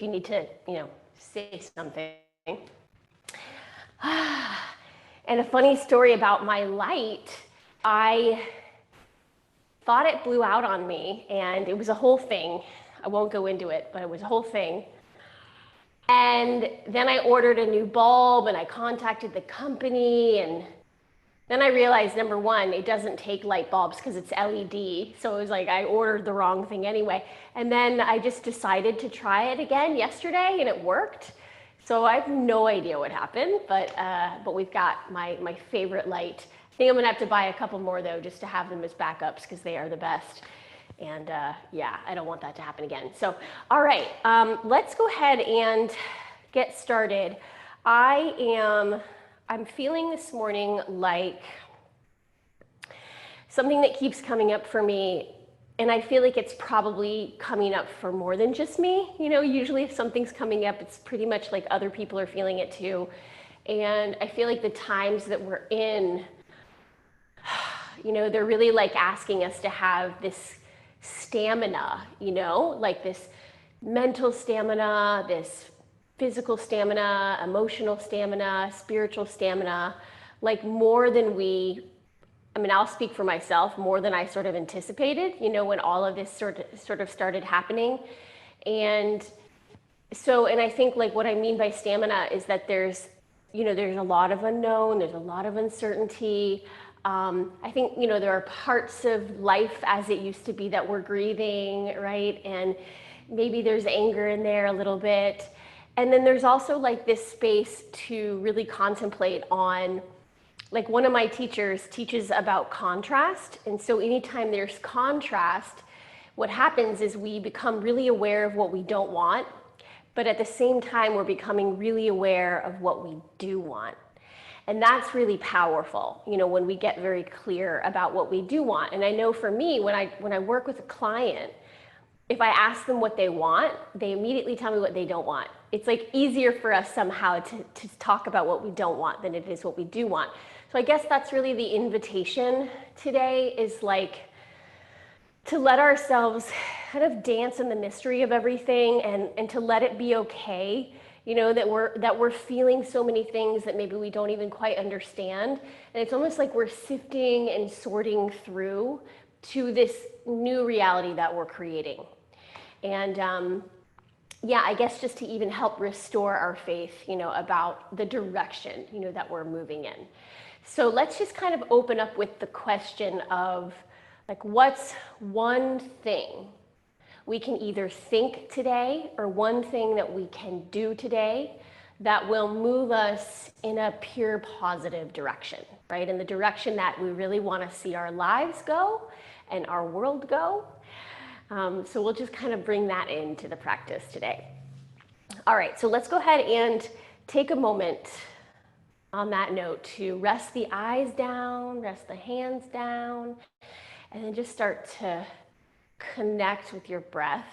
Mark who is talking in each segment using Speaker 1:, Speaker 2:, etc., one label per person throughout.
Speaker 1: you need to, say something. And a funny story about my light, I thought it blew out on me, and it was a whole thing. I won't go into it, but it was a whole thing. And then I ordered a new bulb, and I contacted the company, and then I realized, number one, it doesn't take light bulbs because it's LED. So it was like I ordered the wrong thing anyway. And then I just decided to try it again yesterday, and it worked. So I have no idea what happened, but we've got my favorite light. I think I'm gonna have to buy a couple more though, just to have them as backups because they are the best. And yeah, I don't want that to happen again. So, all right, let's go ahead and get started. I'm feeling this morning like something that keeps coming up for me, and I feel like it's probably coming up for more than just me. Usually if something's coming up, it's pretty much like other people are feeling it too. And I feel like the times that we're in, they're really like asking us to have this stamina, like this mental stamina, this physical stamina, emotional stamina, spiritual stamina, like more than I'll speak for myself, more than I sort of anticipated, when all of this sort of started happening. And I think like what I mean by stamina is that there's a lot of unknown, there's a lot of uncertainty. I think, there are parts of life as it used to be that we're grieving, right? And maybe there's anger in there a little bit. And then there's also like this space to really contemplate on, like one of my teachers teaches about contrast. And so anytime there's contrast, what happens is we become really aware of what we don't want, but at the same time, we're becoming really aware of what we do want. And that's really powerful, when we get very clear about what we do want. And I know for me, when I work with a client, if I ask them what they want, they immediately tell me what they don't want. It's like easier for us somehow to talk about what we don't want than it is what we do want. So I guess that's really the invitation today, is like to let ourselves kind of dance in the mystery of everything, and to let it be okay, that we're feeling so many things that maybe we don't even quite understand. And it's almost like we're sifting and sorting through to this new reality that we're creating. And yeah, I guess just to even help restore our faith, about the direction, that we're moving in. So let's just kind of open up with the question of, like, what's one thing we can either think today, or one thing that we can do today that will move us in a pure positive direction, right? In the direction that we really want to see our lives go and our world go. So we'll just kind of bring that into the practice today. All right, so let's go ahead and take a moment on that note to rest the eyes down, rest the hands down, and then just start to connect with your breath.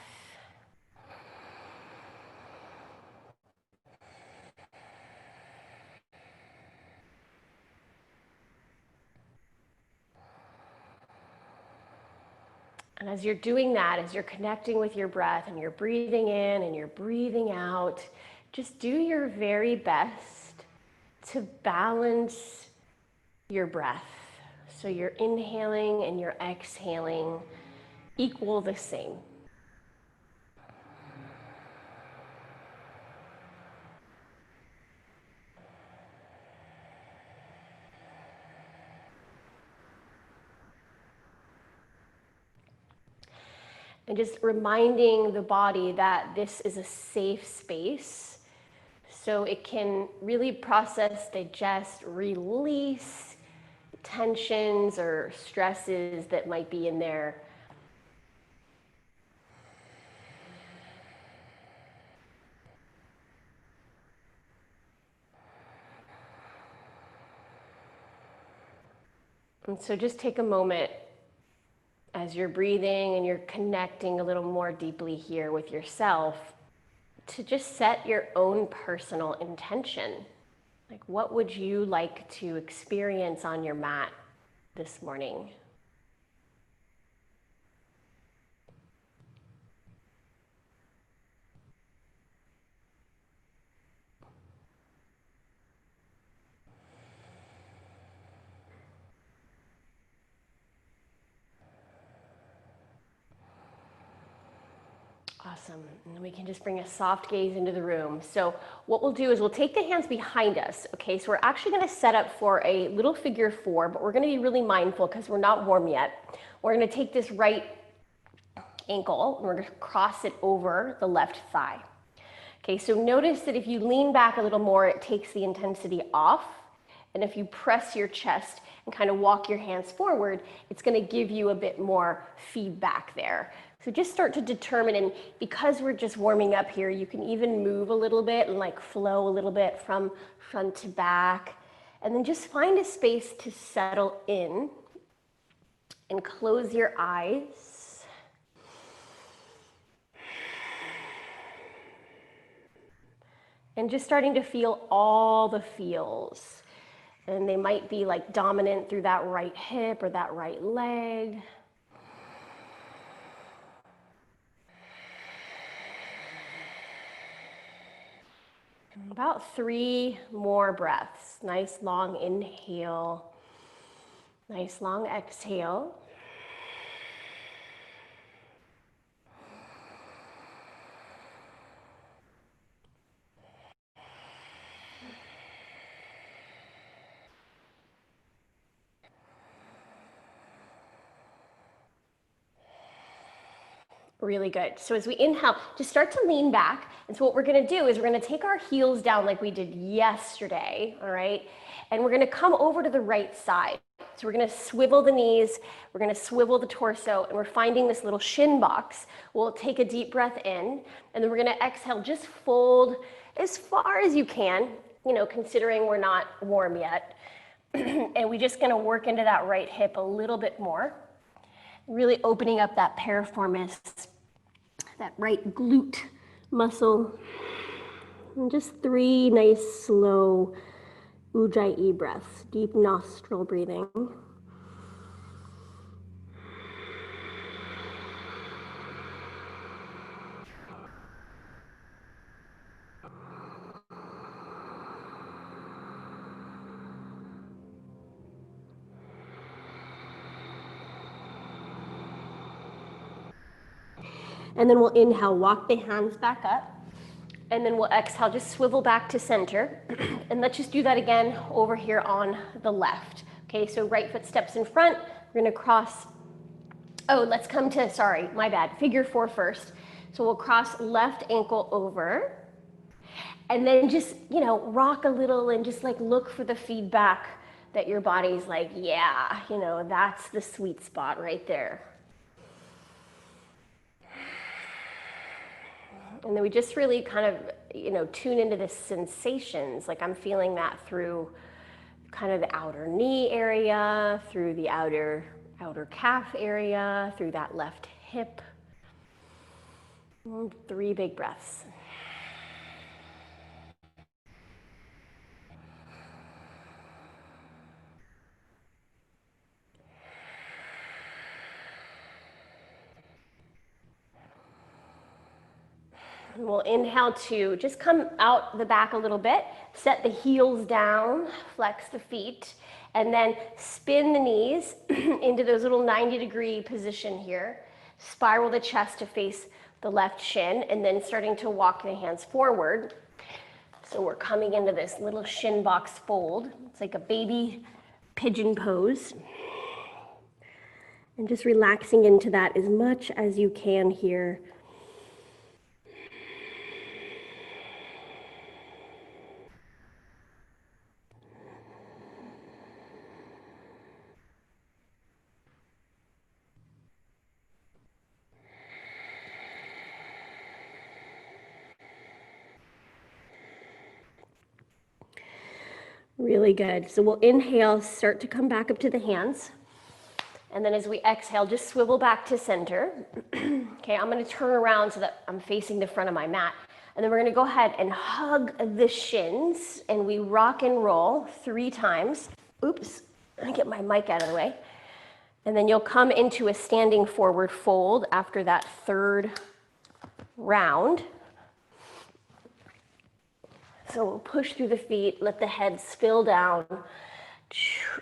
Speaker 1: And as you're doing that, as you're connecting with your breath and you're breathing in and you're breathing out, just do your very best to balance your breath. So your inhaling and your exhaling equal the same. And just reminding the body that this is a safe space, so it can really process, digest, release tensions or stresses that might be in there. And so just take a moment as you're breathing and you're connecting a little more deeply here with yourself to just set your own personal intention. Like, what would you like to experience on your mat this morning? Awesome. And we can just bring a soft gaze into the room. So what we'll do is we'll take the hands behind us. Okay, so we're actually going to set up for a little figure 4, but we're going to be really mindful because we're not warm yet. We're going to take this right ankle and we're going to cross it over the left thigh. Okay, so notice that if you lean back a little more, it takes the intensity off. And if you press your chest and kind of walk your hands forward, it's going to give you a bit more feedback there. So just start to determine, and because we're just warming up here, you can even move a little bit and like flow a little bit from front to back. And then just find a space to settle in and close your eyes. And just starting to feel all the feels. And they might be like dominant through that right hip or that right leg. About 3 more breaths. Nice long inhale. Nice long exhale. Really good. So as we inhale, just start to lean back. And so what we're going to do is we're going to take our heels down like we did yesterday, all right? And we're going to come over to the right side. So we're going to swivel the knees, we're going to swivel the torso, and we're finding this little shin box. We'll take a deep breath in, and then we're going to exhale, just fold as far as you can, you know, considering we're not warm yet. And we're just going to work into that right hip a little bit more, really opening up that piriformis, that right glute muscle. And just 3 nice, slow Ujjayi breaths, deep nostril breathing. And then we'll inhale, walk the hands back up. And then we'll exhale, just swivel back to center. And let's just do that again over here on the left. Okay, so right foot steps in front. We're going to cross. Oh, let's come to, sorry, my bad, figure 4 first. So we'll cross left ankle over. And then just, you know, rock a little and just like look for the feedback that your body's like, yeah, you know, that's the sweet spot right there. And then we just really kind of, you know, tune into the sensations. Like I'm feeling that through kind of the outer knee area, through the outer calf area, through that left hip. 3 big breaths. And we'll inhale to just come out the back a little bit, set the heels down, flex the feet, and then spin the knees into those little 90-degree position here. Spiral the chest to face the left shin, and then starting to walk the hands forward. So we're coming into this little shin box fold. It's like a baby pigeon pose. And just relaxing into that as much as you can here. Really good. So we'll inhale, start to come back up to the hands. And then as we exhale, just swivel back to center. Okay, I'm going to turn around so that I'm facing the front of my mat. And then we're going to go ahead and hug the shins. And we rock and roll 3 times. Oops, I get my mic out of the way. And then you'll come into a standing forward fold after that 3rd round. So we'll push through the feet, let the head spill down,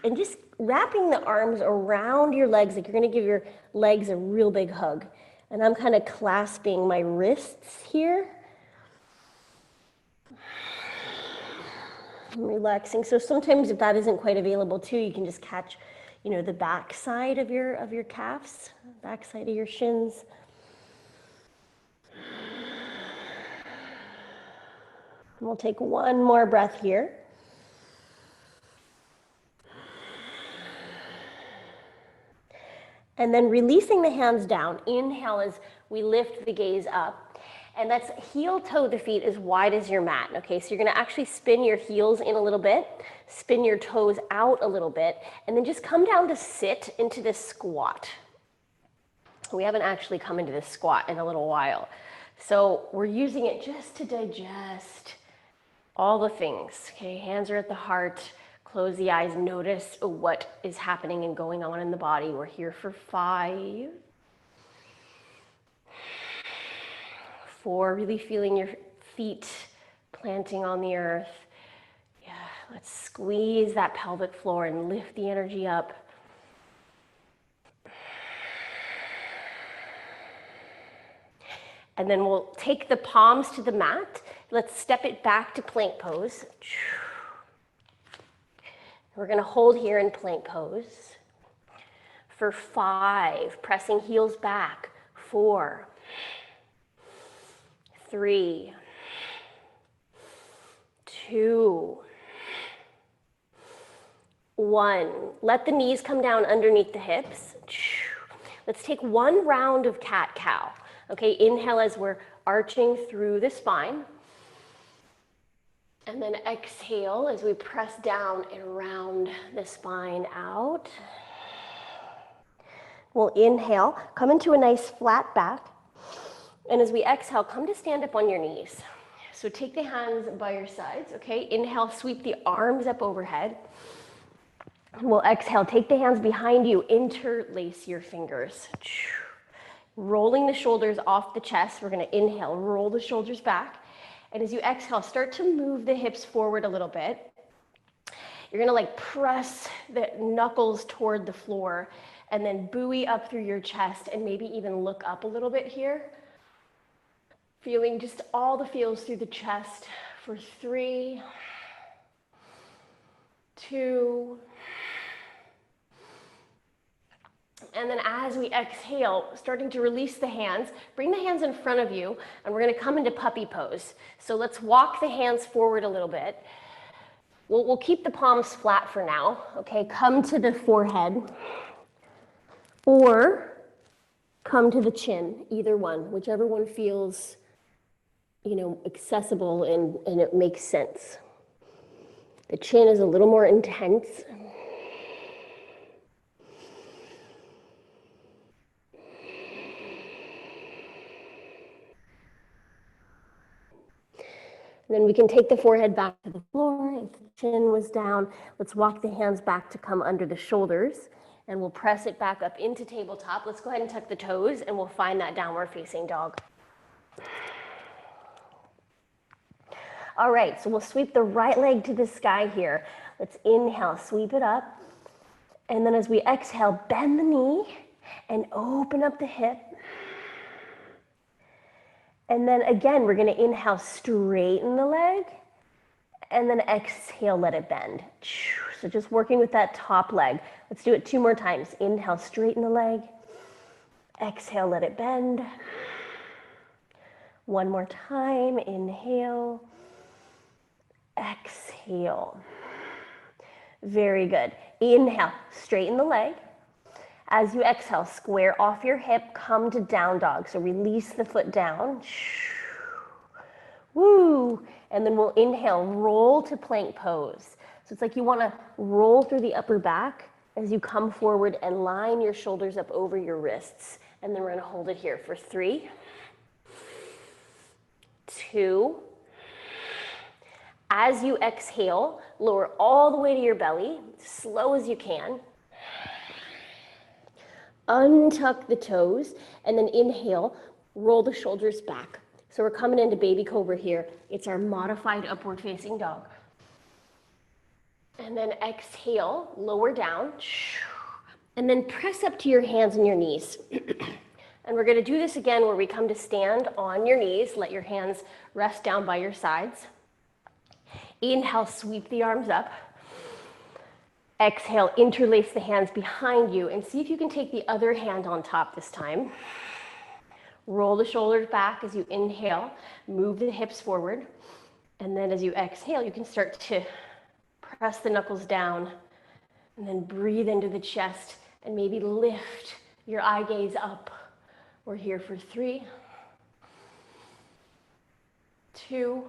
Speaker 1: and just wrapping the arms around your legs, like you're going to give your legs a real big hug. And I'm kind of clasping my wrists here. I'm relaxing. So sometimes if that isn't quite available too, you can just catch, the back side of your calves, back side of your shins. And we'll take one more breath here. And then releasing the hands down. Inhale as we lift the gaze up. And that's heel toe the feet as wide as your mat. Okay, so you're gonna actually spin your heels in a little bit, spin your toes out a little bit, and then just come down to sit into this squat. We haven't actually come into this squat in a little while. So we're using it just to digest all the things. Okay, hands are at the heart. Close the eyes, notice what is happening and going on in the body. We're here for 5, 4, really feeling your feet planting on the earth. Yeah, let's squeeze that pelvic floor and lift the energy up. And then we'll take the palms to the mat. Let's step it back to plank pose. We're gonna hold here in plank pose for 5, pressing heels back, 4, 3, 2, 1. Let the knees come down underneath the hips. Let's take one round of cat-cow. Okay, inhale as we're arching through the spine. And then exhale as we press down and round the spine out. We'll inhale, come into a nice flat back. And as we exhale, come to stand up on your knees. So take the hands by your sides, okay? Inhale, sweep the arms up overhead. We'll exhale, take the hands behind you, interlace your fingers. Rolling the shoulders off the chest. We're gonna inhale, roll the shoulders back. And as you exhale, start to move the hips forward a little bit. You're gonna press the knuckles toward the floor and then buoy up through your chest and maybe even look up a little bit here. Feeling just all the feels through the chest for 3, 2, and then as we exhale, starting to release the hands, bring the hands in front of you, and we're gonna come into puppy pose. So let's walk the hands forward a little bit. We'll keep the palms flat for now, okay? Come to the forehead, or come to the chin, either one, whichever one feels, accessible and it makes sense. The chin is a little more intense. Then we can take the forehead back to the floor. If the chin was down, let's walk the hands back to come under the shoulders, and we'll press it back up into tabletop. Let's go ahead and tuck the toes, and we'll find that downward facing dog. All right, so we'll sweep the right leg to the sky here. Let's inhale, sweep it up. And then as we exhale, bend the knee and open up the hip. And then again, we're gonna inhale, straighten the leg, and then exhale, let it bend. So just working with that top leg. Let's do it 2 more times. Inhale, straighten the leg. Exhale, let it bend. 1 more time, inhale, exhale. Very good. Inhale, straighten the leg. As you exhale, square off your hip, come to down dog. So release the foot down. Woo! And then we'll inhale, roll to plank pose. So it's like you wanna roll through the upper back as you come forward and line your shoulders up over your wrists. And then we're gonna hold it here for 3, 2. As you exhale, lower all the way to your belly, slow as you can. Untuck the toes, and then inhale, roll the shoulders back. So we're coming into baby cobra here. It's our modified upward facing dog. And then exhale, lower down, and then press up to your hands and your knees. And we're going to do this again where we come to stand on your knees. Let your hands rest down by your sides. Inhale, sweep the arms up. Exhale, interlace the hands behind you and see if you can take the other hand on top this time. Roll the shoulders back as you inhale, move the hips forward. And then as you exhale, you can start to press the knuckles down and then breathe into the chest and maybe lift your eye gaze up. We're here for 3, 2,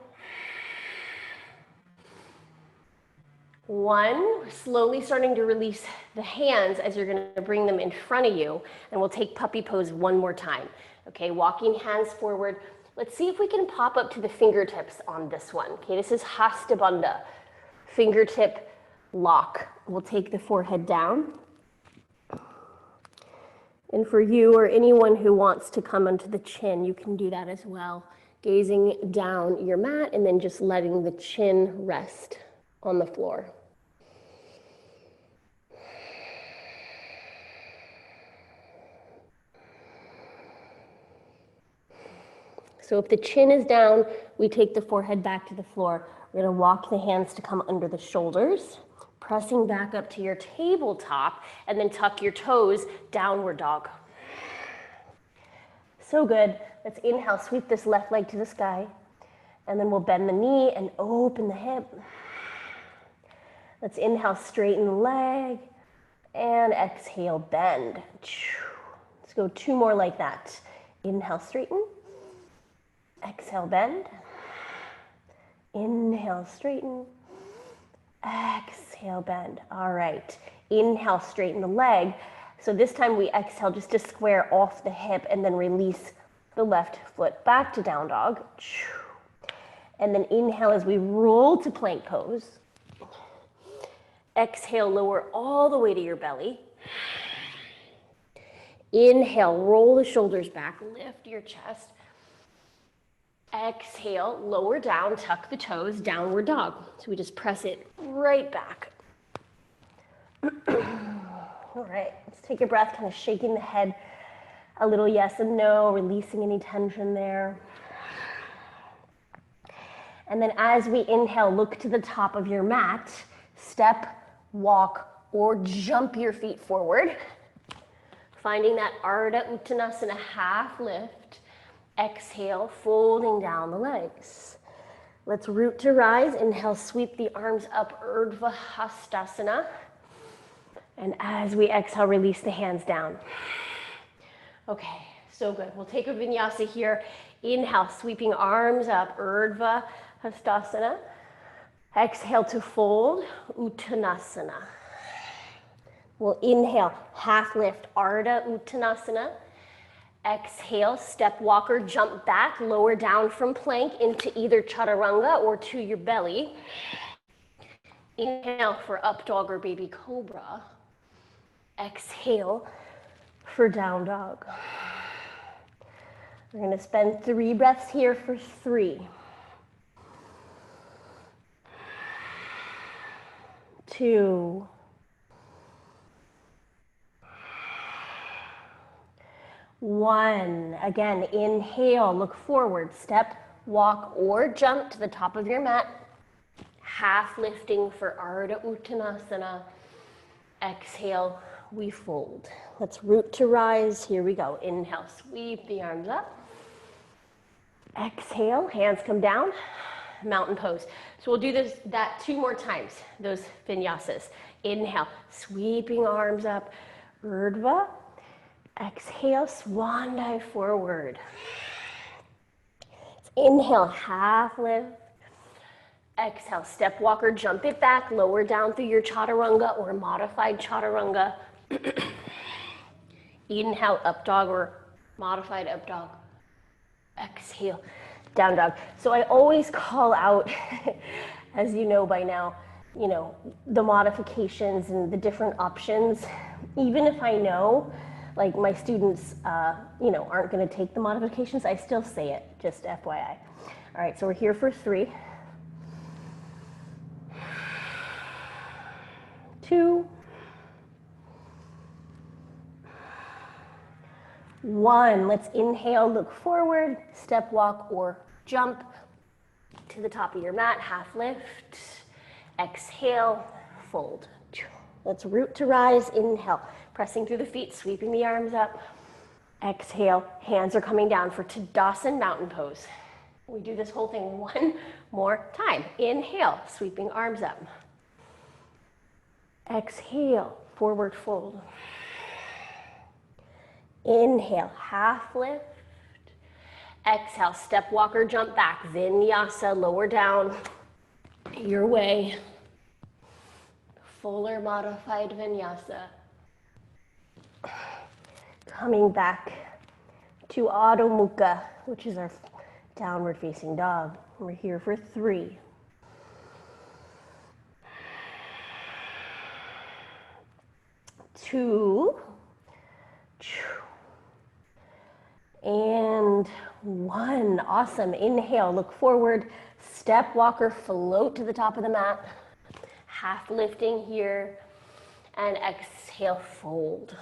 Speaker 1: 1. We're slowly starting to release the hands as you're going to bring them in front of you, and we'll take puppy pose one more time. Okay, walking hands forward. Let's see if we can pop up to the fingertips on this one. Okay, this is Hasta Bandha, fingertip lock. We'll take the forehead down. And for you or anyone who wants to come onto the chin, you can do that as well. Gazing down your mat and then just letting the chin rest on the floor. So if the chin is down, we take the forehead back to the floor. We're going to walk the hands to come under the shoulders, pressing back up to your tabletop, and then tuck your toes, downward dog. So good. Let's inhale, sweep this left leg to the sky, and then we'll bend the knee and open the hip. Let's inhale, straighten the leg, and exhale, bend. Let's go 2 more like that. Inhale, straighten. Exhale, bend. Inhale, straighten. Exhale, bend. All right. Inhale, straighten the leg. So this time we exhale just to square off the hip and then release the left foot back to down dog. And then inhale as we roll to plank pose. Exhale, lower all the way to your belly. Inhale, roll the shoulders back, lift your chest. Exhale, lower down, tuck the toes, downward dog. So we just press it right back. All right, let's take a breath, kind of shaking the head a little yes and no, releasing any tension there. And then as we inhale, look to the top of your mat, step, walk, or jump your feet forward. Finding that Ardha Uttanasana half lift. Exhale, folding down the legs. Let's root to rise. Inhale, sweep the arms up, Urdhva Hastasana. And as we exhale, release the hands down. Okay, so good. We'll take a vinyasa here. Inhale, sweeping arms up, Urdhva Hastasana. Exhale to fold, Uttanasana. We'll inhale, half lift, Ardha Uttanasana. Exhale, step walker, jump back, lower down from plank into either chaturanga or to your belly. Inhale for up dog or baby cobra. Exhale for down dog. We're going to spend 3 breaths here for 3. 2. 1. Again, inhale, look forward, step, walk, or jump to the top of your mat. Half lifting for Ardha Uttanasana. Exhale, we fold. Let's root to rise. Here we go. Inhale, sweep the arms up. Exhale, hands come down. Mountain pose. So we'll do that 2 more times, those vinyasas. Inhale, sweeping arms up, Urdhva. Exhale, swan dive forward. Inhale, half lift. Exhale, step walker, jump it back, lower down through your chaturanga or modified chaturanga. Inhale, up dog or modified up dog. Exhale, down dog. So I always call out, as you know by now, the modifications and the different options. Even if I know, like my students, aren't going to take the modifications, I still say it, just FYI. All right, so we're here for 3. 2. 1. Let's inhale, look forward, step, walk, or jump to the top of your mat, half lift. Exhale, fold. Let's root to rise, inhale, pressing through the feet, sweeping the arms up. Exhale, hands are coming down for Tadasana mountain pose. We do this whole thing one more time. Inhale, sweeping arms up. Exhale, forward fold. Inhale, half lift. Exhale, step, walk, or jump back. Vinyasa, lower down, your way. Fuller modified Vinyasa. Coming back to Adho Mukha, which is our downward facing dog. We're here for 3. 2. And 1. Awesome. Inhale, look forward, step, walker, float to the top of the mat. Half lifting here, and exhale, fold.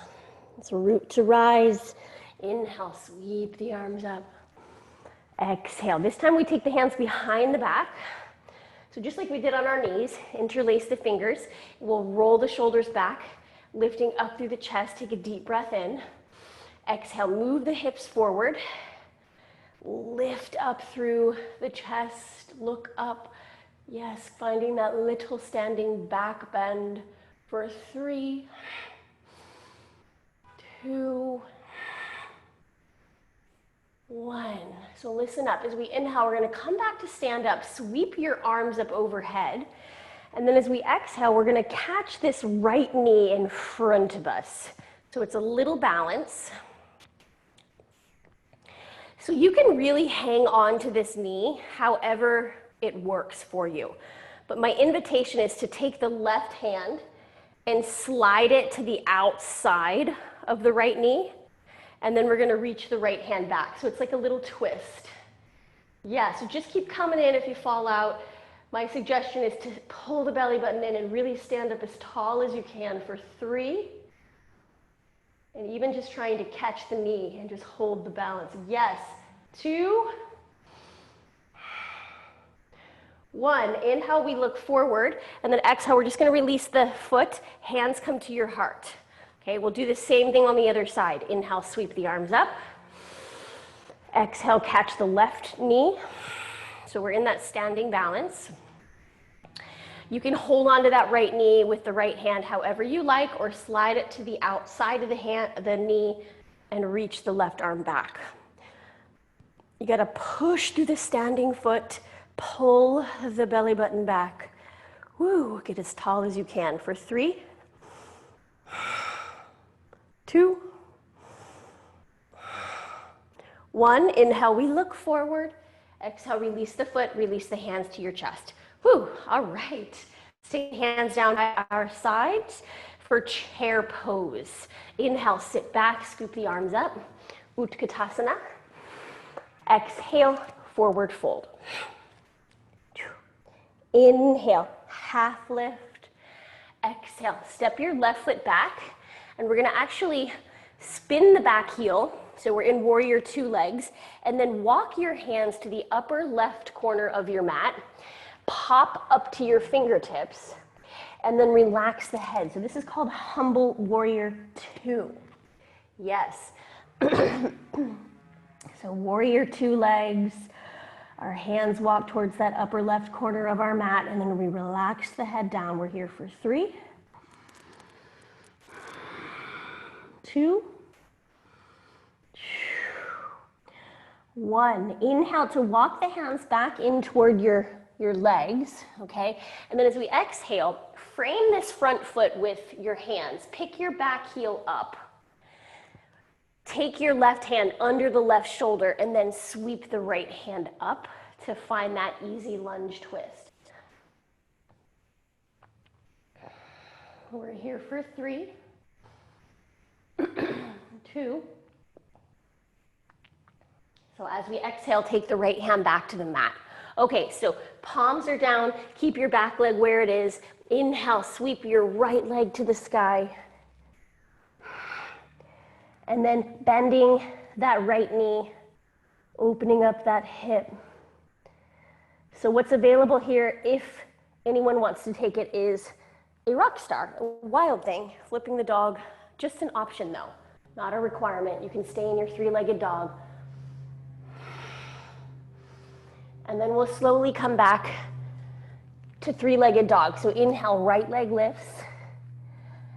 Speaker 1: So root to rise. Inhale, sweep the arms up. Exhale. This time we take the hands behind the back. So just like we did on our knees, interlace the fingers. We'll roll the shoulders back, lifting up through the chest. Take a deep breath in. Exhale, move the hips forward. Lift up through the chest, look up. Yes, finding that little standing back bend for 3, 2, 1. So listen up. As we inhale, we're going to come back to stand up. Sweep your arms up overhead. And then as we exhale, we're going to catch this right knee in front of us. So it's a little balance. So you can really hang on to this knee however it works for you. But my invitation is to take the left hand and slide it to the outside of the right knee. And then we're going to reach the right hand back. So it's like a little twist. Yeah, so just keep coming in if you fall out. My suggestion is to pull the belly button in and really stand up as tall as you can for 3. And even just trying to catch the knee and just hold the balance. Yes, 2, 1. Inhale, we look forward, and then exhale, we're just going to release the foot. Hands come to your heart. Okay, we'll do the same thing on the other side. Inhale, sweep the arms up. Exhale, catch the left knee. So we're in that standing balance. You can hold on to that right knee with the right hand however you like, or slide it to the outside of the knee and reach the left arm back. You got to push through the standing foot, pull the belly button back. Woo, get as tall as you can for 3, 2, 1. Inhale, we look forward. Exhale, release the foot, release the hands to your chest. Whew, all right. Take hands down by our sides for chair pose. Inhale, sit back, scoop the arms up. Utkatasana. Exhale, forward fold. Inhale, half lift. Exhale, step your left foot back, and we're gonna actually spin the back heel. So we're in warrior 2 legs, and then walk your hands to the upper left corner of your mat. Pop up to your fingertips, and then relax the head. So this is called humble warrior 2. Yes. So warrior 2 legs. Our hands walk towards that upper left corner of our mat, and then we relax the head down. We're here for 3, 2, 1. Inhale to walk the hands back in toward your legs, okay? And then as we exhale, frame this front foot with your hands. Pick your back heel up. Take your left hand under the left shoulder and then sweep the right hand up to find that easy lunge twist. We're here for 3, 2. So as we exhale, take the right hand back to the mat. Okay, so palms are down, keep your back leg where it is. Inhale, sweep your right leg to the sky. And then bending that right knee, opening up that hip. So what's available here, if anyone wants to take it, is a rock star, a wild thing. Flipping the dog, just an option though, not a requirement. You can stay in your three-legged dog. And then we'll slowly come back to three-legged dog. So inhale, right leg lifts.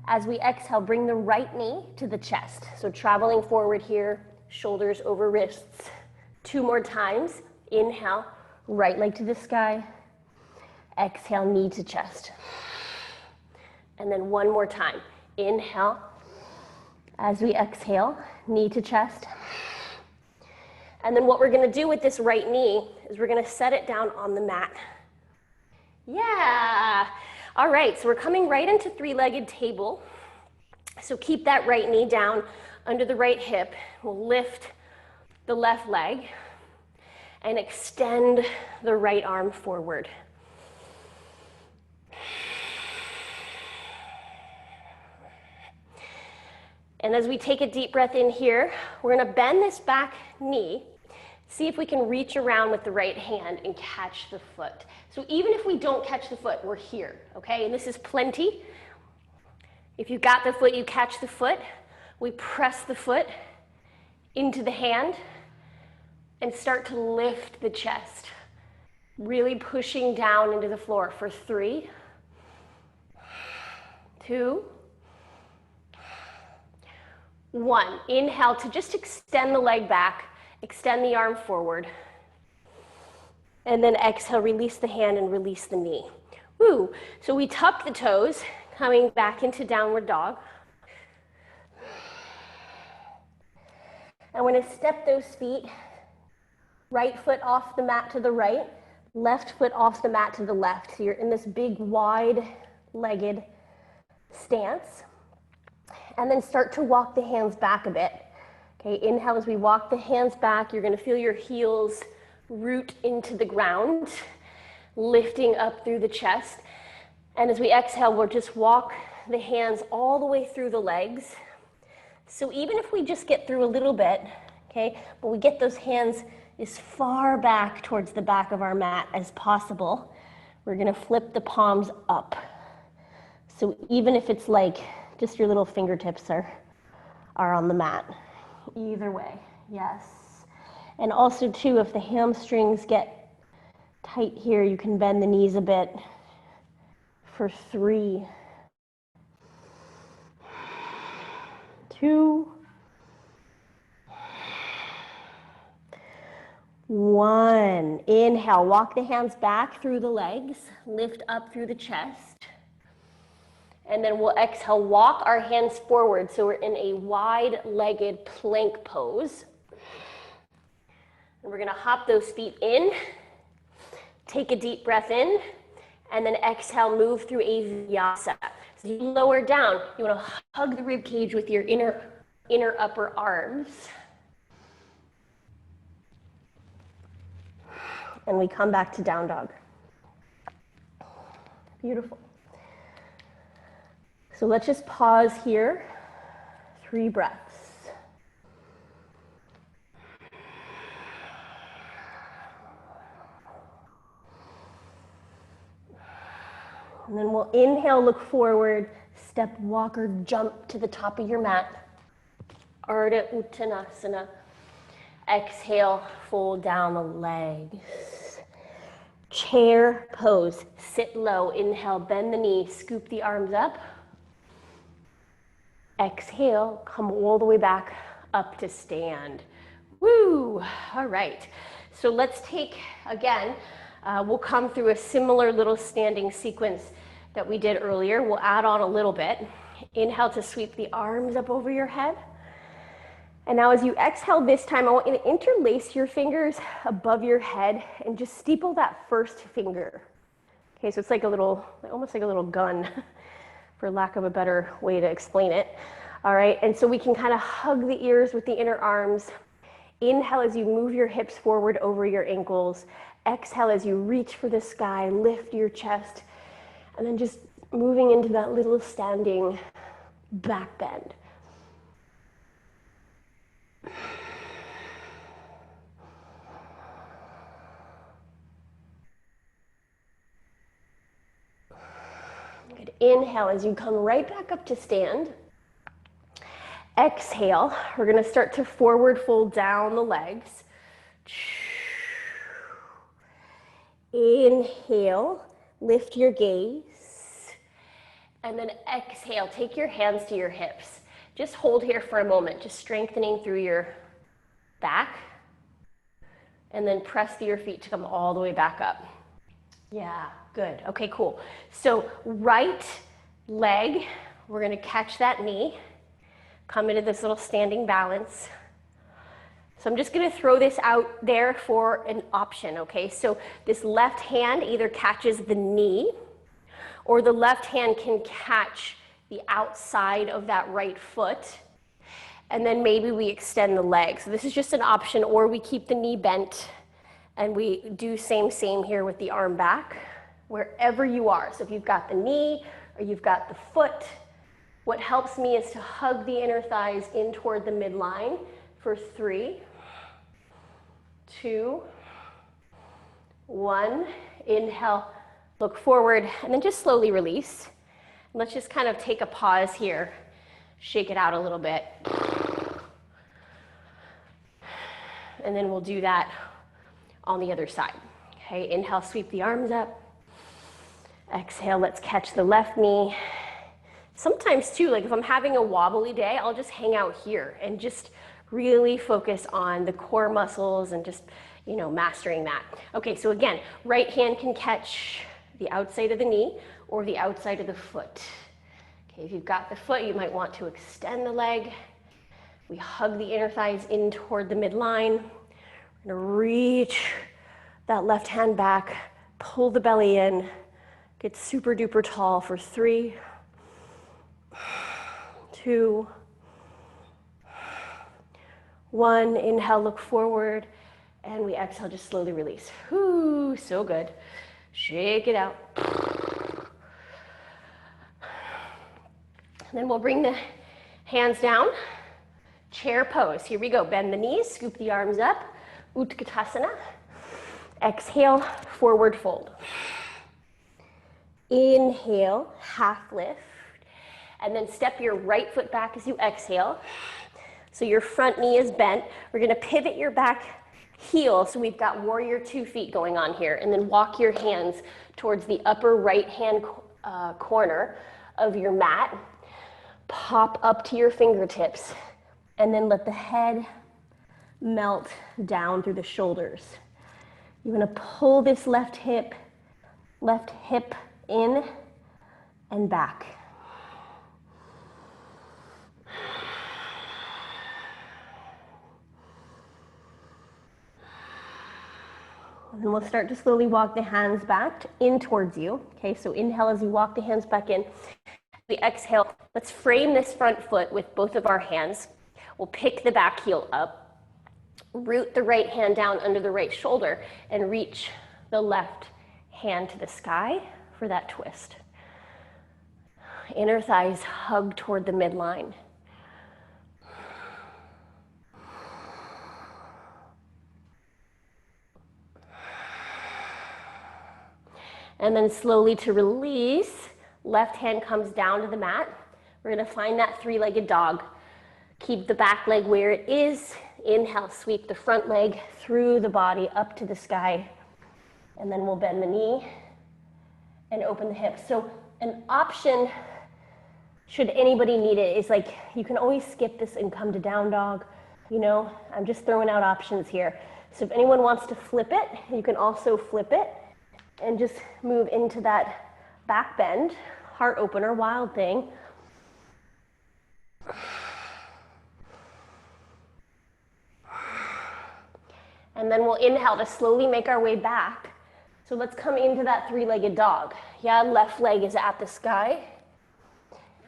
Speaker 1: As we exhale, bring the right knee to the chest. So traveling forward here, shoulders over wrists. 2 more times. Inhale, right leg to the sky. Exhale, knee to chest. And then 1 more time. Inhale. As we exhale, knee to chest. And then what we're going to do with this right knee is we're going to set it down on the mat. Yeah. All right, so we're coming right into three-legged table. So keep that right knee down under the right hip. We'll lift the left leg and extend the right arm forward. And as we take a deep breath in here, we're going to bend this back knee. See if we can reach around with the right hand and catch the foot. So even if we don't catch the foot, we're here, okay? And this is plenty. If you got the foot, you catch the foot. We press the foot into the hand and start to lift the chest, really pushing down into the floor for 3, 2, 1. Inhale to just extend the leg back. Extend the arm forward. And then exhale, release the hand and release the knee. Woo! So we tuck the toes, coming back into downward dog. And we're going to step those feet, right foot off the mat to the right, left foot off the mat to the left. So you're in this big wide-legged stance. And then start to walk the hands back a bit. Okay, inhale as we walk the hands back. You're going to feel your heels root into the ground, lifting up through the chest. And as we exhale, we'll just walk the hands all the way through the legs. So even if we just get through a little bit, okay, but we get those hands as far back towards the back of our mat as possible, we're going to flip the palms up. So even if it's like just your little fingertips are on the mat. Either way, yes. And also too, if the hamstrings get tight here, you can bend the knees a bit for 3, 2, 1. Inhale, walk the hands back through the legs, lift up through the chest. And then we'll exhale, walk our hands forward. So we're in a wide-legged plank pose. And we're going to hop those feet in, take a deep breath in, and then exhale, move through a Vinyasa. So you lower down. You want to hug the rib cage with your inner upper arms. And we come back to down dog. Beautiful. So let's just pause here, 3 breaths. And then we'll inhale, look forward, step, walk, or jump to the top of your mat. Ardha Uttanasana. Exhale, fold down the legs. Chair pose, sit low, inhale, bend the knee, scoop the arms up. Exhale, come all the way back up to stand. Woo! All right. So let's take, again, we'll come through a similar little standing sequence that we did earlier. We'll add on a little bit. Inhale to sweep the arms up over your head. And now as you exhale this time, I want you to interlace your fingers above your head and just steeple that first finger. Okay, so it's like a little, almost like a little gun, for lack of a better way to explain it. All right, and so we can kind of hug the ears with the inner arms. Inhale as you move your hips forward over your ankles. Exhale as you reach for the sky, lift your chest, and then just moving into that little standing back bend. Inhale as you come right back up to stand. Exhale, we're gonna start to forward fold down the legs. Inhale, lift your gaze. And then exhale, take your hands to your hips. Just hold here for a moment, just strengthening through your back. And then press through your feet to come all the way back up. Yeah, good. Okay, cool. So right leg, we're gonna catch that knee, come into this little standing balance. So I'm just gonna throw this out there for an option, okay? So this left hand either catches the knee or the left hand can catch the outside of that right foot. And then maybe we extend the leg. So this is just an option, or we keep the knee bent and we do same here with the arm back, wherever you are. So if you've got the knee or you've got the foot, what helps me is to hug the inner thighs in toward the midline for 3, 2, 1. Inhale, look forward, and then just slowly release. And let's just kind of take a pause here, shake it out a little bit. And then we'll do that on the other side. Okay, inhale, sweep the arms up. Exhale, let's catch the left knee. Sometimes too, like if I'm having a wobbly day, I'll just hang out here and just really focus on the core muscles and just, you know, mastering that. Okay, so again, right hand can catch the outside of the knee or the outside of the foot. Okay, if you've got the foot, you might want to extend the leg. We hug the inner thighs in toward the midline. We're gonna reach that left hand back, pull the belly in, get super duper tall for 3, 2, 1. Inhale, look forward, and we exhale, just slowly release. Whoo, so good. Shake it out. And then we'll bring the hands down. Chair pose. Here we go. Bend the knees, scoop the arms up. Utkatasana. Exhale, forward fold. Inhale, half lift. And then step your right foot back as you exhale. So your front knee is bent. We're gonna pivot your back heel. So we've got warrior 2 feet going on here. And then walk your hands towards the upper right hand corner of your mat. Pop up to your fingertips. And then let the head melt down through the shoulders. You're gonna pull this left hip in and back. And then we'll start to slowly walk the hands back in towards you. Okay, so inhale as you walk the hands back in. We exhale, let's frame this front foot with both of our hands. We'll pick the back heel up, root the right hand down under the right shoulder, and reach the left hand to the sky for that twist. Inner thighs hug toward the midline. And then slowly to release, left hand comes down to the mat. We're gonna find that 3-legged dog. Keep the back leg where it is. Inhale, sweep the front leg through the body up to the sky. And then we'll bend the knee and open the hips. So an option, should anybody need it, is like you can always skip this and come to down dog. You know, I'm just throwing out options here. So if anyone wants to flip it, you can also flip it and just move into that back bend, heart opener, wild thing. And then we'll inhale to slowly make our way back. So let's come into that 3-legged dog. Yeah, left leg is at the sky.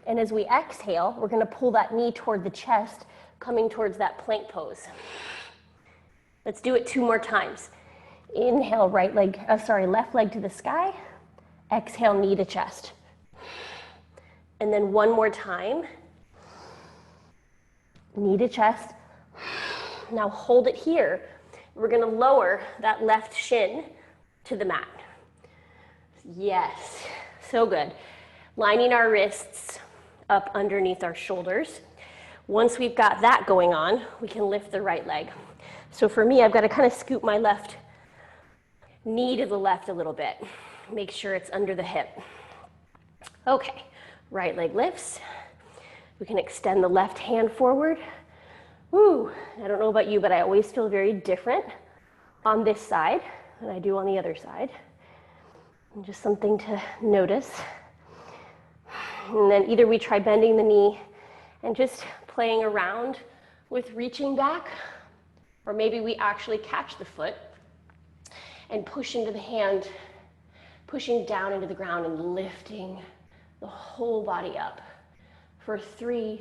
Speaker 1: And as we exhale, we're gonna pull that knee toward the chest, coming towards that plank pose. Let's do it 2 more times. Inhale, left leg to the sky. Exhale, knee to chest. And then 1 more time. Knee to chest. Now hold it here. We're gonna lower that left shin to the mat. Yes, so good. lining our wrists up underneath our shoulders. Once we've got that going on, we can lift the right leg. So for me, I've got to kind of scoop my left knee to the left a little bit. Make sure it's under the hip. Okay, right leg lifts. We can extend the left hand forward. Woo, I don't know about you, but I always feel very different on this side than I do on the other side. And just something to notice. And then either we try bending the knee and just playing around with reaching back, or maybe we actually catch the foot and push into the hand, pushing down into the ground and lifting the whole body up. For 3,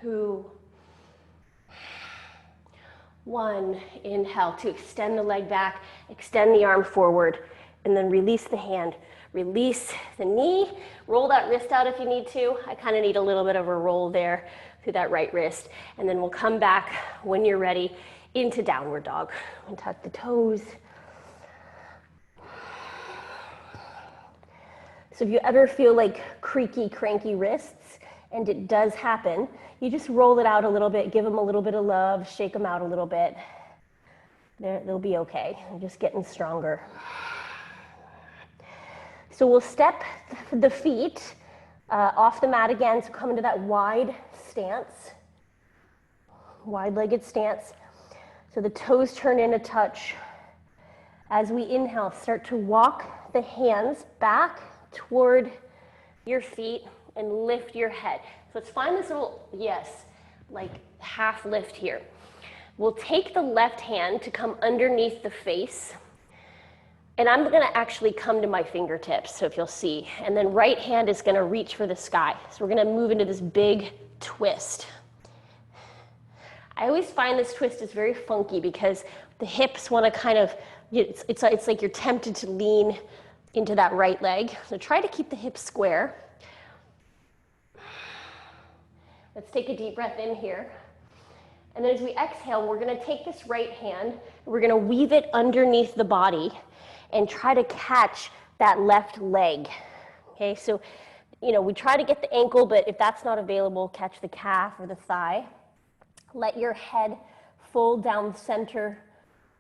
Speaker 1: 2, 1. Inhale to extend the leg back, extend the arm forward, and then release the hand. Release the knee, roll that wrist out if you need to. I kind of need a little bit of a roll there through that right wrist. And then we'll come back when you're ready into downward dog. And tuck the toes. So if you ever feel like creaky, cranky wrists, and it does happen, you just roll it out a little bit, give them a little bit of love, shake them out a little bit. They'll be okay. They're just getting stronger. So we'll step the feet off the mat again, so come into that wide stance, wide-legged stance. So the toes turn in a touch. As we inhale, start to walk the hands back toward your feet and lift your head. So let's find this little, like half lift here. We'll take the left hand to come underneath the face. And I'm gonna actually come to my fingertips, so if you'll see. And then right hand is gonna reach for the sky. So we're gonna move into this big twist. I always find this twist is very funky because the hips wanna kind of, it's like you're tempted to lean into that right leg. So try to keep the hips square. Let's take a deep breath in here. And then as we exhale, we're gonna take this right hand, and we're gonna weave it underneath the body and try to catch that left leg. Okay, so, we try to get the ankle, but if that's not available, catch the calf or the thigh. Let your head fold down the center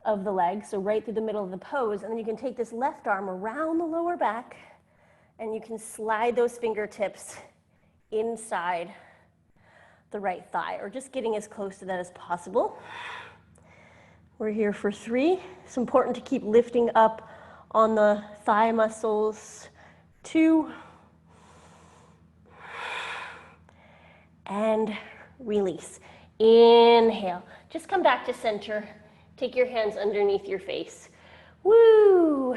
Speaker 1: of the leg, so right through the middle of the pose, and then you can take this left arm around the lower back, and you can slide those fingertips inside the right thigh, or just getting as close to that as possible. We're here for 3. It's important to keep lifting up on the thigh muscles. 2. And release. Inhale. Just come back to center. Take your hands underneath your face. Woo!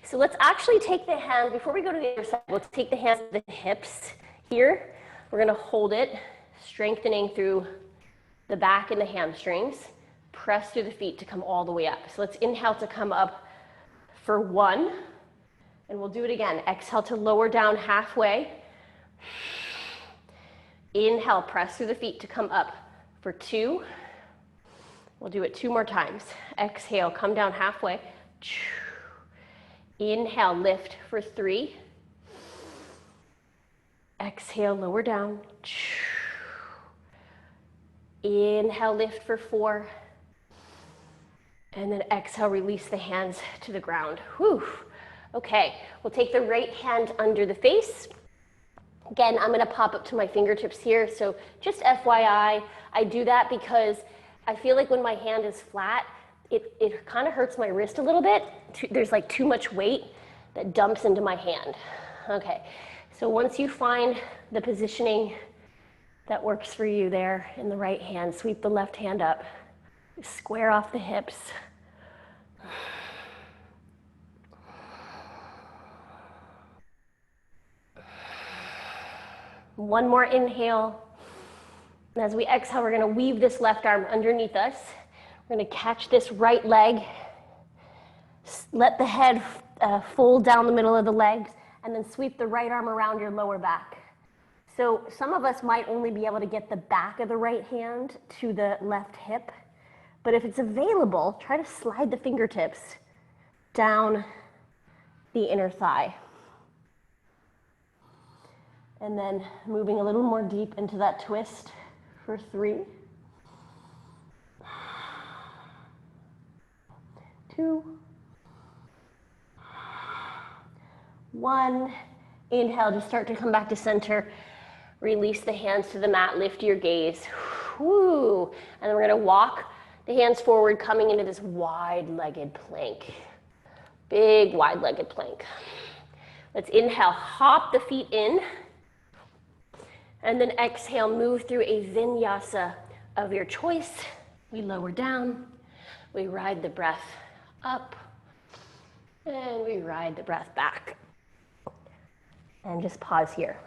Speaker 1: So let's actually take the hands, before we go to the other side, let's take the hands to the hips here. We're gonna hold it, strengthening through the back and the hamstrings. Press through the feet to come all the way up. So let's inhale to come up for 1, and we'll do it again. Exhale to lower down halfway. Inhale, press through the feet to come up for 2. We'll do it 2 more times. Exhale, come down halfway. Inhale, lift for 3. Exhale, lower down. Inhale, lift for 4. And then exhale, release the hands to the ground. Whew. Okay, we'll take the right hand under the face. Again, I'm gonna pop up to my fingertips here, so just FYI, I do that because I feel like when my hand is flat, it kind of hurts my wrist a little bit. There's like too much weight that dumps into my hand. Okay, so once you find the positioning that works for you there in the right hand, sweep the left hand up. Square off the hips. One more inhale. And as we exhale, we're gonna weave this left arm underneath us. We're gonna catch this right leg. Let the head fold down the middle of the legs, and then sweep the right arm around your lower back. So some of us might only be able to get the back of the right hand to the left hip. But if it's available, try to slide the fingertips down the inner thigh. And then moving a little more deep into that twist for 3, 2, 1. Inhale, just start to come back to center. Release the hands to the mat, lift your gaze. Woo. And then we're gonna walk the hands forward, coming into this wide-legged plank. Big wide-legged plank. Let's inhale, hop the feet in. And then exhale, move through a vinyasa of your choice. We lower down, we ride the breath up, and we ride the breath back. And just pause here.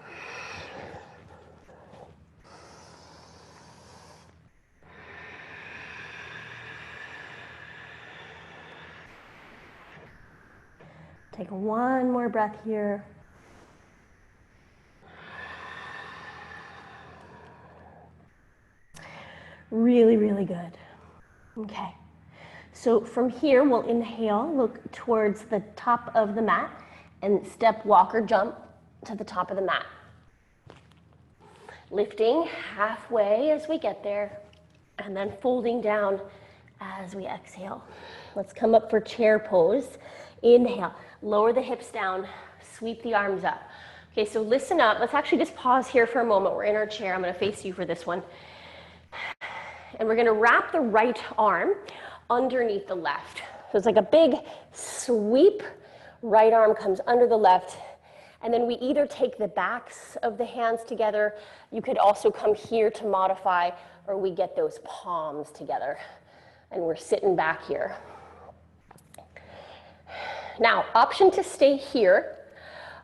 Speaker 1: Take one more breath here. Really, really good. Okay. So from here, we'll inhale, look towards the top of the mat, and step, walk, or jump to the top of the mat. Lifting halfway as we get there, and then folding down as we exhale. Let's come up for chair pose. Inhale, lower the hips down, sweep the arms up. Okay, so listen up. Let's actually just pause here for a moment. We're in our chair. I'm going to face you for this one. And we're going to wrap the right arm underneath the left. So it's like a big sweep. Right arm comes under the left. And then we either take the backs of the hands together. You could also come here to modify, or we get those palms together. And we're sitting back here. Now, option to stay here.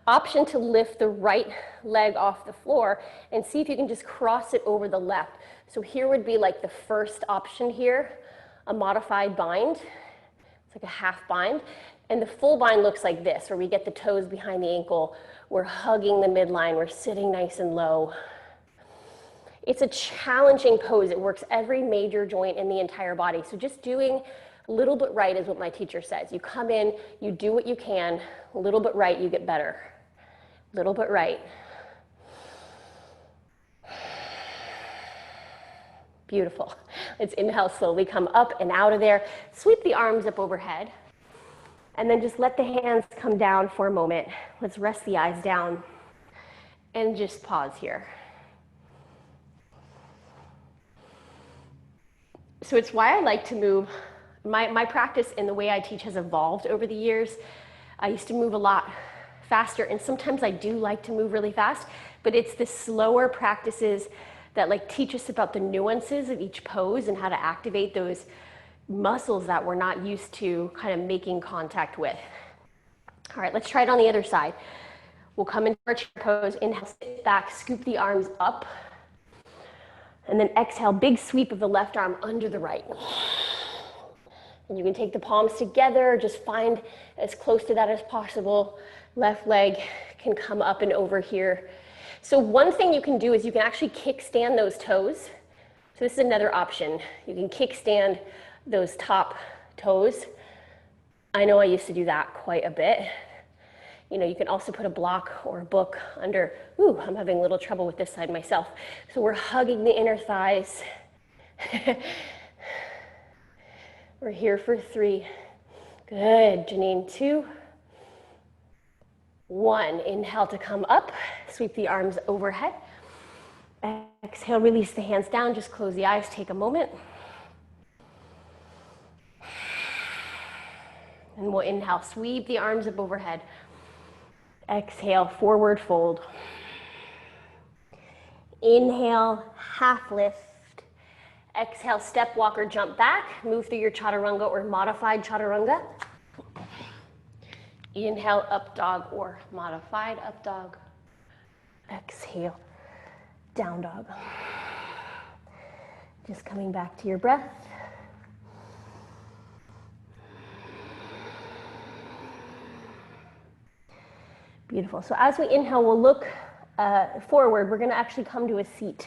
Speaker 1: Option to lift the right leg off the floor and see if you can just cross it over the left. So here would be like the first option here, a modified bind. It's like a half bind. And the full bind looks like this, where we get the toes behind the ankle. We're hugging the midline. We're sitting nice and low. It's a challenging pose. It works every major joint in the entire body. So just doing a little bit right is what my teacher says. You come in, you do what you can, a little bit right, you get better. A little bit right. Beautiful. Let's inhale, slowly come up and out of there. Sweep the arms up overhead. And then just let the hands come down for a moment. Let's rest the eyes down and just pause here. So it's why I like to move. My practice and the way I teach has evolved over the years. I used to move a lot faster, and sometimes I do like to move really fast, but it's the slower practices that like teach us about the nuances of each pose and how to activate those muscles that we're not used to kind of making contact with. All right, let's try it on the other side. We'll come into our chair pose, inhale, sit back, scoop the arms up, and then exhale, big sweep of the left arm under the right. And you can take the palms together, just find as close to that as possible. Left leg can come up and over here. So one thing you can do is you can actually kickstand those toes. So this is another option. You can kickstand those top toes. I know I used to do that quite a bit. You know, you can also put a block or a book under. Ooh, I'm having a little trouble with this side myself. So we're hugging the inner thighs. We're here for 3. Good, Janine, 2, 1. Inhale to come up, sweep the arms overhead. Exhale, release the hands down, just close the eyes, take a moment. And we'll inhale, sweep the arms up overhead. Exhale, forward fold. Inhale, half lift. Exhale, step, walk, or jump back. Move through your chaturanga or modified chaturanga. Inhale, up dog or modified up dog. Exhale, down dog. Just coming back to your breath. Beautiful. So as we inhale, we'll look forward. We're going to actually come to a seat.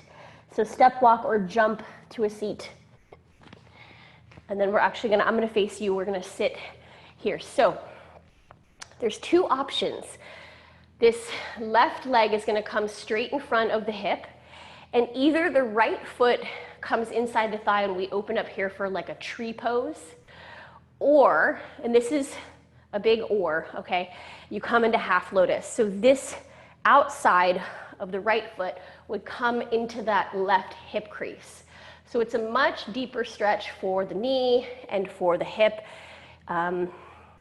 Speaker 1: So step, walk, or jump to a seat. And then we're actually I'm going to face you. We're going to sit here. So there's two options. This left leg is going to come straight in front of the hip, and either the right foot comes inside the thigh and we open up here for like a tree pose, or, and this is a big or, okay, you come into half lotus. So this outside of the right foot would come into that left hip crease. So it's a much deeper stretch for the knee and for the hip.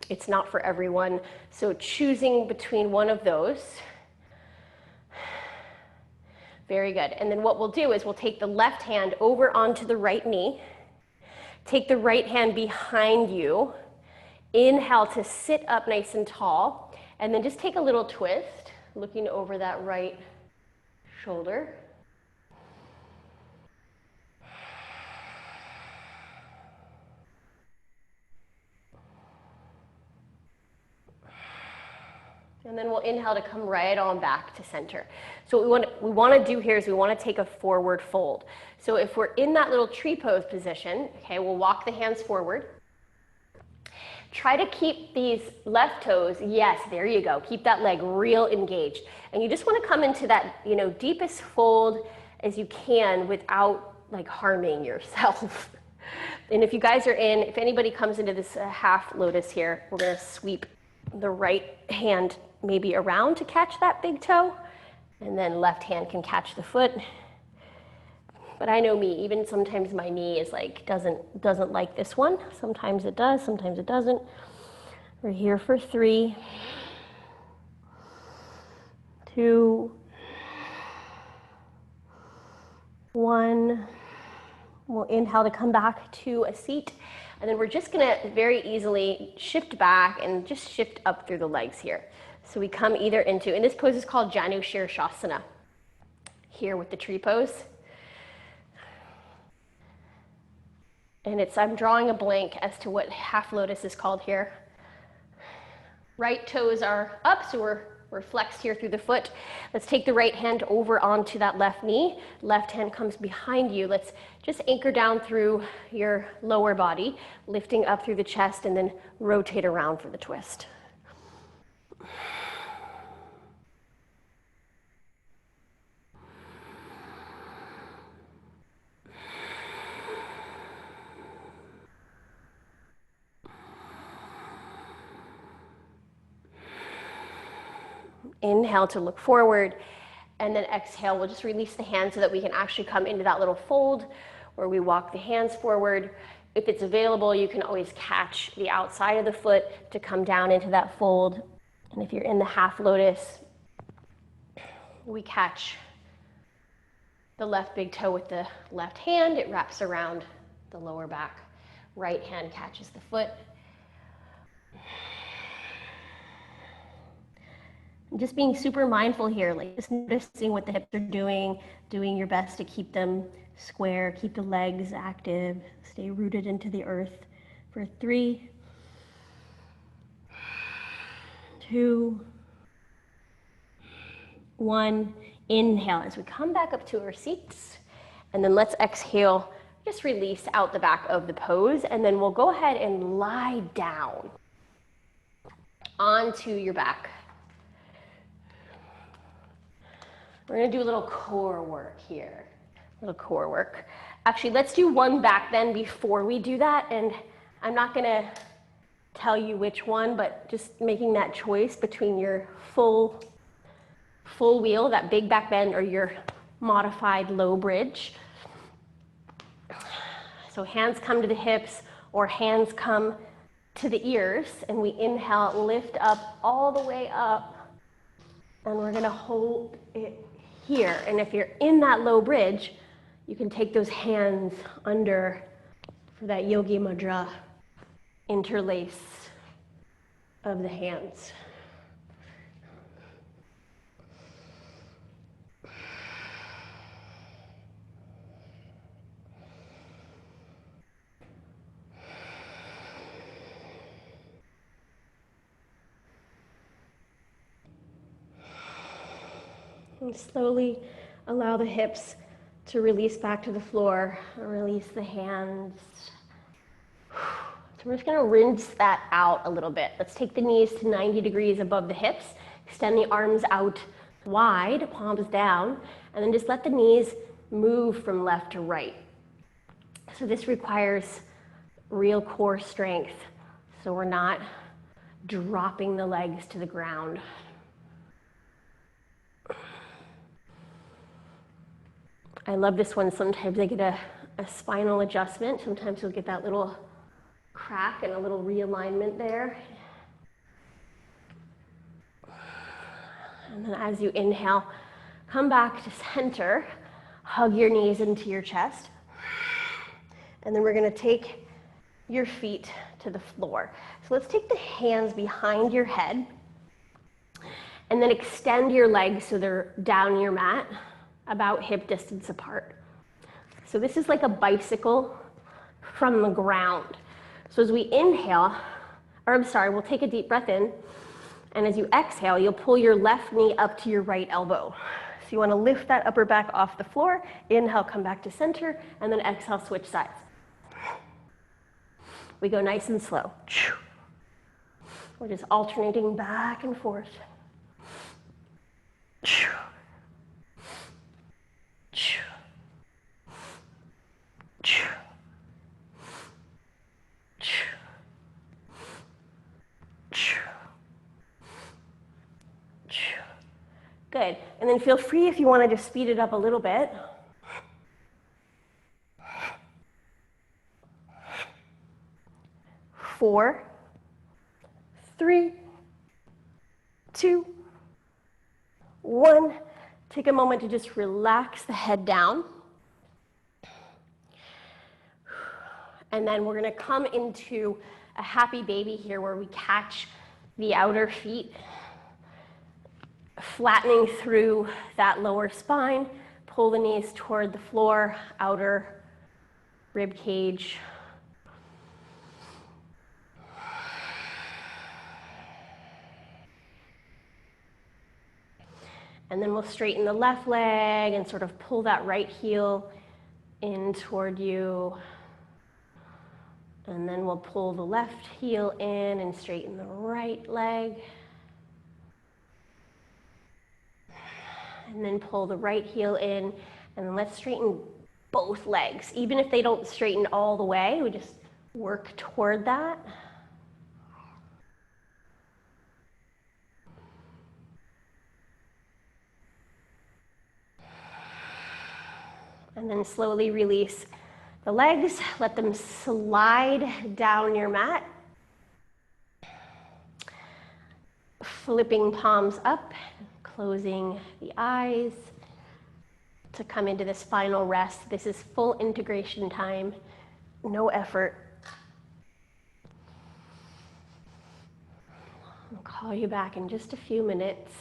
Speaker 1: It's not for everyone. So choosing between one of those. Very good. And then what we'll do is we'll take the left hand over onto the right knee. Take the right hand behind you. Inhale to sit up nice and tall. And then just take a little twist, looking over that right shoulder. And then we'll inhale to come right on back to center. So what we want to do here is we want to take a forward fold. So if we're in that little tree pose position, okay, we'll walk the hands forward. Try to keep these left toes, yes, there you go. Keep that leg real engaged. And you just want to come into that, deepest fold as you can without like harming yourself. And if you guys are if anybody comes into this half lotus here, we're going to sweep the right hand maybe around to catch that big toe, and then left hand can catch the foot. But I know me, even sometimes my knee is like, doesn't like this one. Sometimes it does, sometimes it doesn't. We're here for 3, 2, 1. We'll inhale to come back to a seat. And then we're just gonna very easily shift back and just shift up through the legs here. So we come either into, and this pose is called Janu Shirshasana, here with the tree pose. And I'm drawing a blank as to what half lotus is called here. Right toes are up, so we're flexed here through the foot. Let's take the right hand over onto that left knee. Left hand comes behind you. Let's just anchor down through your lower body, lifting up through the chest, and then rotate around for the twist. Inhale to look forward, and then exhale. We'll just release the hands so that we can actually come into that little fold where we walk the hands forward. If it's available, you can always catch the outside of the foot to come down into that fold. And if you're in the half lotus, we catch the left big toe with the left hand. It wraps around the lower back. Right hand catches the foot. Just being super mindful here, like just noticing what the hips are doing your best to keep them square, keep the legs active, stay rooted into the earth for 3, 2, 1. Inhale as we come back up to our seats, and then let's exhale, just release out the back of the pose, and then we'll go ahead and lie down onto your back. We're gonna do a little core work here, a little core work. Actually, let's do one back then before we do that, and I'm not gonna tell you which one, but just making that choice between your full wheel, that big back bend, or your modified low bridge. So hands come to the hips, or hands come to the ears, and we inhale, lift up all the way up, and we're gonna hold it here. And if you're in that low bridge, you can take those hands under for that Yogi Mudra interlace of the hands. And slowly allow the hips to release back to the floor, release the hands, we're just gonna rinse that out a little bit. Let's take the knees to 90 degrees above the hips, extend the arms out wide, palms down, and then just let the knees move from left to right. So this requires real core strength, so we're not dropping the legs to the ground. I love this one. Sometimes I get a spinal adjustment. Sometimes you'll get that little crack and a little realignment there. And then as you inhale, come back to center, hug your knees into your chest. And then we're gonna take your feet to the floor. So let's take the hands behind your head and then extend your legs so they're down your mat, about hip distance apart. So this is like a bicycle from the ground. So as we inhale, we'll take a deep breath in, and as you exhale, you'll pull your left knee up to your right elbow. So you want to lift that upper back off the floor, inhale, come back to center, and then exhale, switch sides. We go nice and slow. We're just alternating back and forth. Good. And then feel free if you want to just speed it up a little bit. Four, three, two, one. Take a moment to just relax the head down. And then we're going to come into a happy baby here where we catch the outer feet, flattening through that lower spine, pull the knees toward the floor, outer rib cage. And then we'll straighten the left leg and sort of pull that right heel in toward you. And then we'll pull the left heel in and straighten the right leg. And then pull the right heel in, and then let's straighten both legs. Even if they don't straighten all the way, we just work toward that. And then slowly release the legs, let them slide down your mat. Flipping palms up, closing the eyes to come into this final rest. This is full integration time, no effort. I'll call you back in just a few minutes.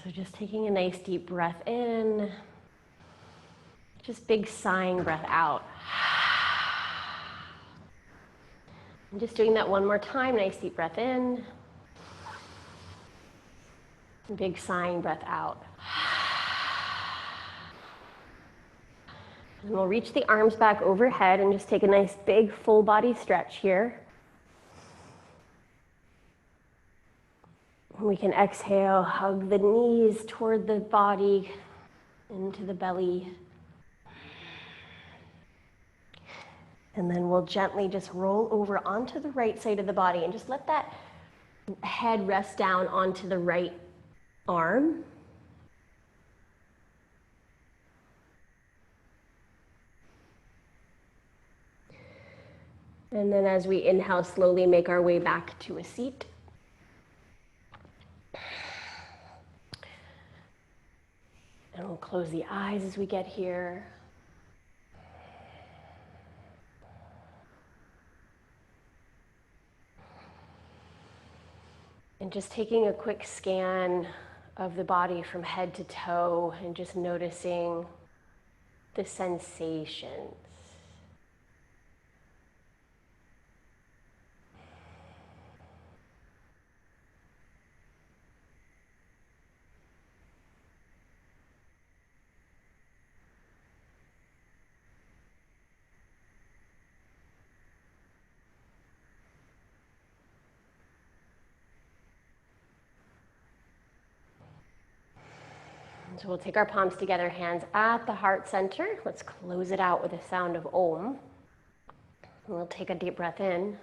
Speaker 1: So just taking a nice deep breath in, just big sighing breath out. And just doing that one more time, nice deep breath in, big sighing breath out. And we'll reach the arms back overhead and just take a nice big full body stretch here. We can exhale, hug the knees toward the body, into the belly. And then we'll gently just roll over onto the right side of the body and just let that head rest down onto the right arm. And then as we inhale, slowly make our way back to a seat. And we'll close the eyes as we get here. And just taking a quick scan of the body from head to toe and just noticing the sensations. So we'll take our palms together, hands at the heart center. Let's close it out with a sound of Om. And we'll take a deep breath in.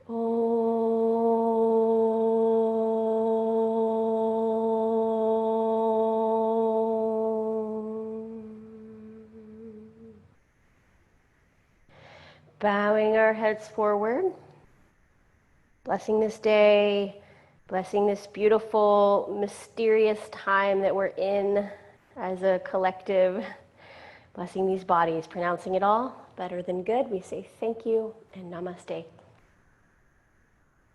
Speaker 1: Om. Bowing our heads forward. Blessing this day. Blessing this beautiful, mysterious time that we're in as a collective. Blessing these bodies, pronouncing it all better than good. We say thank you and namaste.